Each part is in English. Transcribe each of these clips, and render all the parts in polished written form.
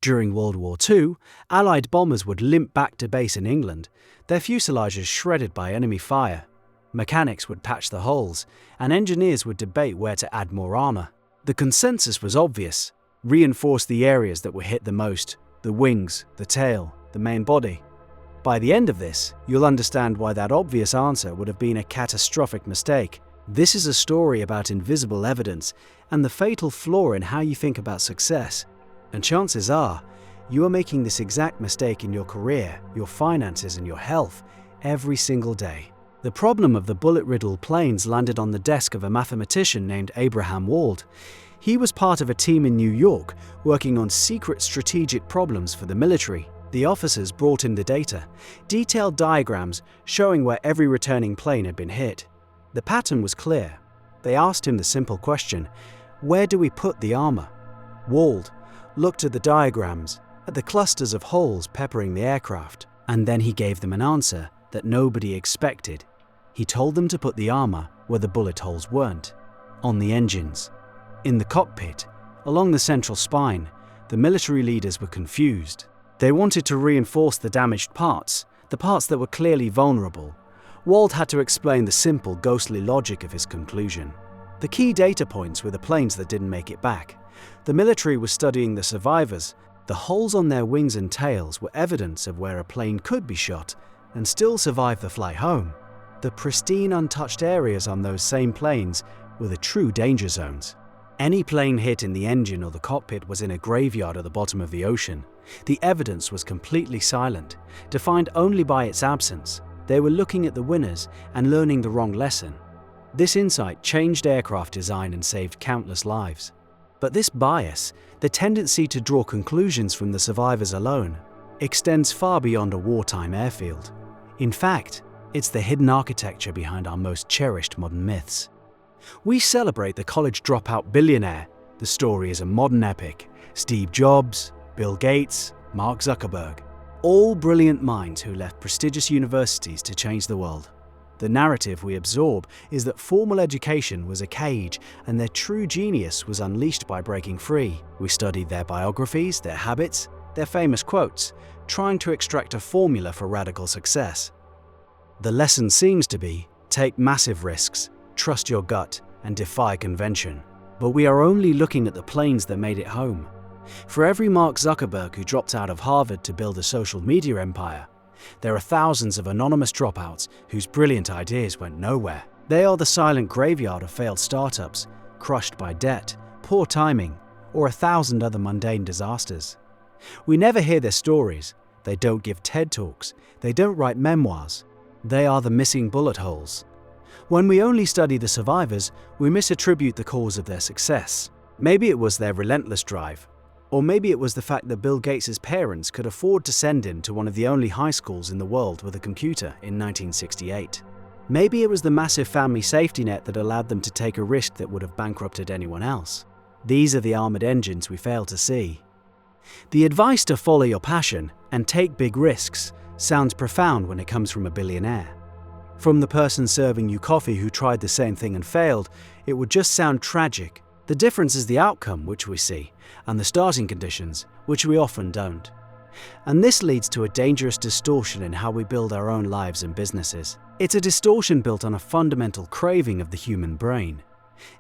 During World War II, Allied bombers would limp back to base in England, their fuselages shredded by enemy fire. Mechanics would patch the holes, and engineers would debate where to add more armor. The consensus was obvious: reinforce the areas that were hit the most, the wings, the tail, the main body. By the end of this, you'll understand why that obvious answer would have been a catastrophic mistake. This is a story about invisible evidence and the fatal flaw in how you think about success. And chances are, you are making this exact mistake in your career, your finances, and your health every single day. The problem of the bullet-riddled planes landed on the desk of a mathematician named Abraham Wald. He was part of a team in New York working on secret strategic problems for the military. The officers brought in the data, detailed diagrams showing where every returning plane had been hit. The pattern was clear. They asked him the simple question: where do we put the armor? Wald looked at the diagrams, at the clusters of holes peppering the aircraft, and then he gave them an answer that nobody expected. He told them to put the armor where the bullet holes weren't: on the engines. In the cockpit, along the central spine, the military leaders were confused. They wanted to reinforce the damaged parts, the parts that were clearly vulnerable. Wald had to explain the simple, ghostly logic of his conclusion. The key data points were the planes that didn't make it back. The military was studying the survivors. The holes on their wings and tails were evidence of where a plane could be shot and still survive the flight home. The pristine, untouched areas on those same planes were the true danger zones. Any plane hit in the engine or the cockpit was in a graveyard at the bottom of the ocean. The evidence was completely silent, defined only by its absence. They were looking at the winners and learning the wrong lesson. This insight changed aircraft design and saved countless lives. But this bias, the tendency to draw conclusions from the survivors alone, extends far beyond a wartime airfield. In fact, it's the hidden architecture behind our most cherished modern myths. We celebrate the college dropout billionaire. The story is a modern epic. Steve Jobs, Bill Gates, Mark Zuckerberg, all brilliant minds who left prestigious universities to change the world. The narrative we absorb is that formal education was a cage and their true genius was unleashed by breaking free. We studied their biographies, their habits, their famous quotes, trying to extract a formula for radical success. The lesson seems to be: take massive risks, trust your gut, and defy convention. But we are only looking at the planes that made it home. For every Mark Zuckerberg who dropped out of Harvard to build a social media empire, there are thousands of anonymous dropouts whose brilliant ideas went nowhere. They are the silent graveyard of failed startups, crushed by debt, poor timing, or 1,000 other mundane disasters. We never hear their stories. They don't give TED Talks. They don't write memoirs. They are the missing bullet holes. When we only study the survivors, we misattribute the cause of their success. Maybe it was their relentless drive. Or maybe it was the fact that Bill Gates' parents could afford to send him to one of the only high schools in the world with a computer in 1968. Maybe it was the massive family safety net that allowed them to take a risk that would have bankrupted anyone else. These are the armored engines we fail to see. The advice to follow your passion and take big risks sounds profound when it comes from a billionaire. From the person serving you coffee who tried the same thing and failed, it would just sound tragic. The difference is the outcome, which we see, and the starting conditions, which we often don't. And this leads to a dangerous distortion in how we build our own lives and businesses. It's a distortion built on a fundamental craving of the human brain.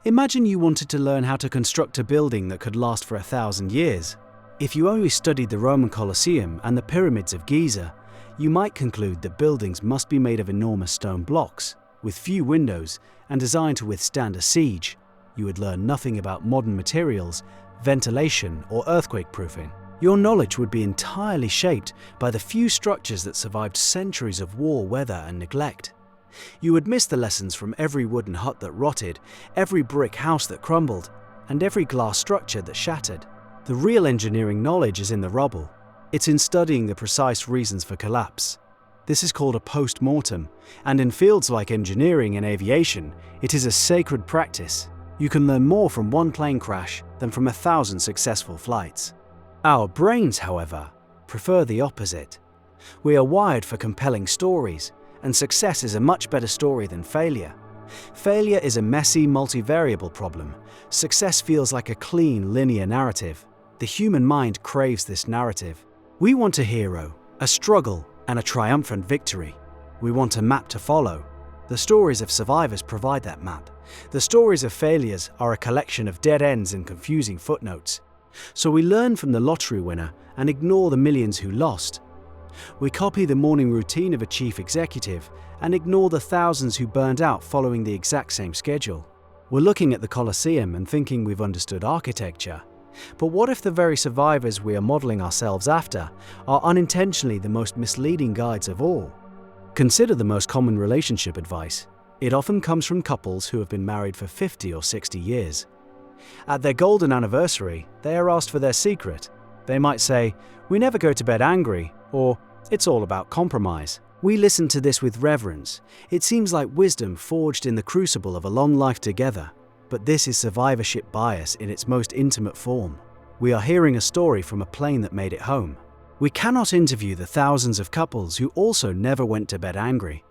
Imagine you wanted to learn how to construct a building that could last for 1,000 years. If you only studied the Roman Colosseum and the pyramids of Giza, you might conclude that buildings must be made of enormous stone blocks, with few windows, and designed to withstand a siege. You would learn nothing about modern materials, ventilation, or earthquake-proofing. Your knowledge would be entirely shaped by the few structures that survived centuries of war, weather, and neglect. You would miss the lessons from every wooden hut that rotted, every brick house that crumbled, and every glass structure that shattered. The real engineering knowledge is in the rubble. It's in studying the precise reasons for collapse. This is called a post-mortem, and in fields like engineering and aviation, it is a sacred practice. You can learn more from one plane crash than from 1,000 successful flights. Our brains, however, prefer the opposite. We are wired for compelling stories, and success is a much better story than failure. Failure is a messy, multivariable problem. Success feels like a clean, linear narrative. The The human mind craves this narrative. We want a hero, a struggle, and a triumphant victory. We want a map to follow. The stories of survivors provide that map. The stories of failures are a collection of dead ends and confusing footnotes. So we learn from the lottery winner and ignore the millions who lost. We copy the morning routine of a chief executive and ignore the thousands who burned out following the exact same schedule. We're looking at the Colosseum and thinking we've understood architecture. But what if the very survivors we are modeling ourselves after are unintentionally the most misleading guides of all? Consider the most common relationship advice. It often comes from couples who have been married for 50 or 60 years. At their golden anniversary, they are asked for their secret. They might say, "We never go to bed angry," or "It's all about compromise." We listen to this with reverence. It seems like wisdom forged in the crucible of a long life together. But this is survivorship bias in its most intimate form. We are hearing a story from a plane that made it home. We cannot interview the thousands of couples who also never went to bed angry,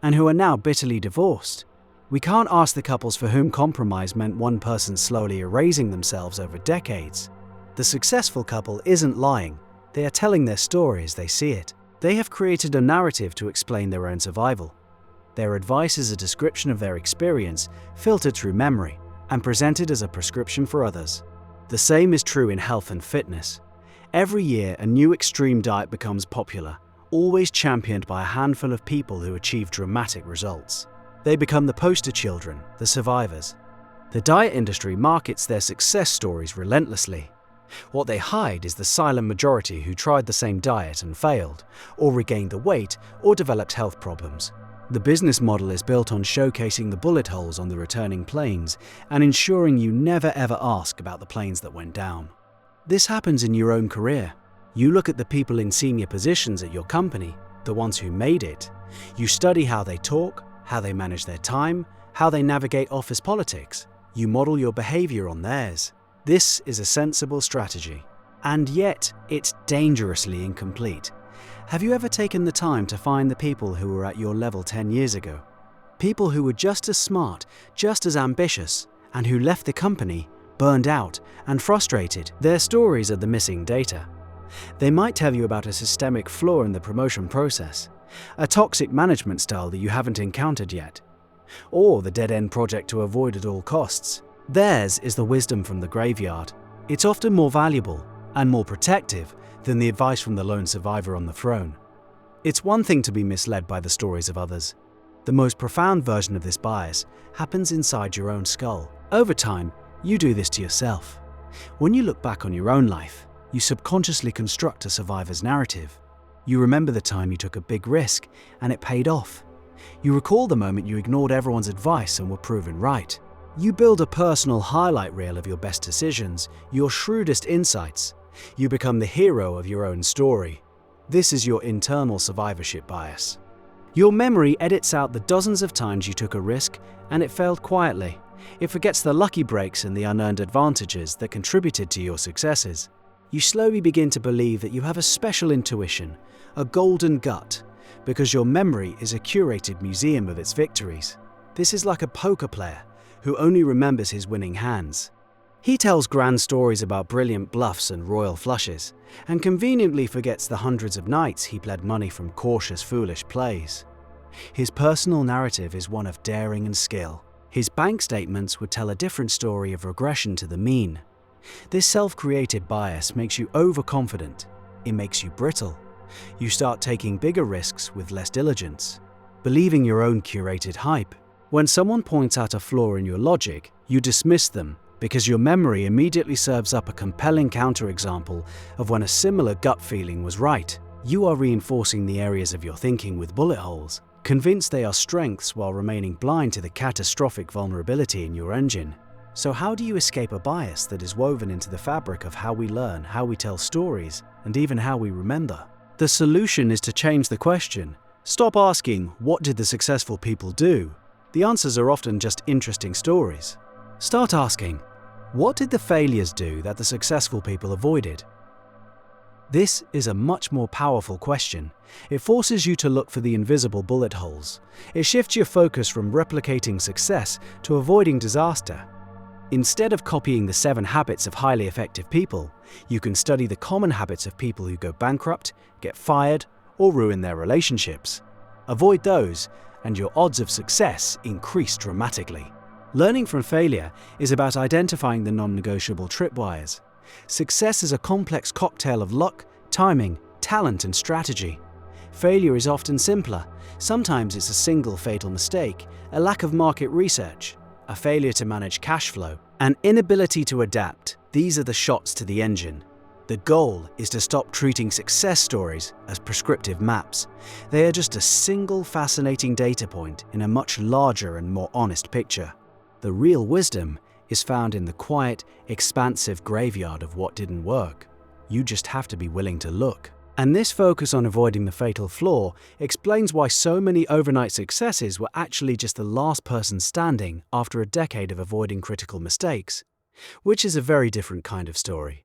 and who are now bitterly divorced. We can't ask the couples for whom compromise meant one person slowly erasing themselves over decades. The successful couple isn't lying. They are telling their story as they see it. They have created a narrative to explain their own survival. Their advice is a description of their experience, filtered through memory, and presented as a prescription for others. The same is true in health and fitness. Every year, a new extreme diet becomes popular, always championed by a handful of people who achieve dramatic results. They become the poster children, the survivors. The diet industry markets their success stories relentlessly. What they hide is the silent majority who tried the same diet and failed, or regained the weight, or developed health problems. The business model is built on showcasing the bullet holes on the returning planes and ensuring you never ever ask about the planes that went down. This happens in your own career. You look at the people in senior positions at your company, the ones who made it. You study how they talk, how they manage their time, how they navigate office politics. You model your behavior on theirs. This is a sensible strategy. And yet, it's dangerously incomplete. Have you ever taken the time to find the people who were at your level 10 years ago? People who were just as smart, just as ambitious, and who left the company, burned out, and frustrated. Their stories are the missing data. They might tell you about a systemic flaw in the promotion process, a toxic management style that you haven't encountered yet, or the dead-end project to avoid at all costs. Theirs is the wisdom from the graveyard. It's often more valuable and more protective than the advice from the lone survivor on the throne. It's one thing to be misled by the stories of others. The most profound version of this bias happens inside your own skull. Over time, you do this to yourself. When you look back on your own life, you subconsciously construct a survivor's narrative. You remember the time you took a big risk and it paid off. You recall the moment you ignored everyone's advice and were proven right. You build a personal highlight reel of your best decisions, your shrewdest insights. You become the hero of your own story. This is your internal survivorship bias. Your memory edits out the dozens of times you took a risk and it failed quietly. It forgets the lucky breaks and the unearned advantages that contributed to your successes. You slowly begin to believe that you have a special intuition, a golden gut, because your memory is a curated museum of its victories. This is like a poker player who only remembers his winning hands. He tells grand stories about brilliant bluffs and royal flushes, and conveniently forgets the hundreds of nights he bled money from cautious, foolish plays. His personal narrative is one of daring and skill. His bank statements would tell a different story of regression to the mean. This self-created bias makes you overconfident. It makes you brittle. You start taking bigger risks with less diligence, believing your own curated hype. When someone points out a flaw in your logic, you dismiss them because your memory immediately serves up a compelling counterexample of when a similar gut feeling was right. You are reinforcing the areas of your thinking with bullet holes, convinced they are strengths while remaining blind to the catastrophic vulnerability in your engine. So how do you escape a bias that is woven into the fabric of how we learn, how we tell stories, and even how we remember? The solution is to change the question. Stop asking, "What did the successful people do?" The answers are often just interesting stories. Start asking, "What did the failures do that the successful people avoided?" This is a much more powerful question. It forces you to look for the invisible bullet holes. It shifts your focus from replicating success to avoiding disaster. Instead of copying the 7 habits of highly effective people, you can study the common habits of people who go bankrupt, get fired, or ruin their relationships. Avoid those, and your odds of success increase dramatically. Learning from failure is about identifying the non-negotiable tripwires. Success is a complex cocktail of luck, timing, talent, and strategy. Failure is often simpler. Sometimes it's a single fatal mistake, a lack of market research, a failure to manage cash flow, an inability to adapt. These are the shots to the engine. The goal is to stop treating success stories as prescriptive maps. They are just a single fascinating data point in a much larger and more honest picture. The real wisdom is found in the quiet, expansive graveyard of what didn't work. You just have to be willing to look. And this focus on avoiding the fatal flaw explains why so many overnight successes were actually just the last person standing after a decade of avoiding critical mistakes, which is a very different kind of story.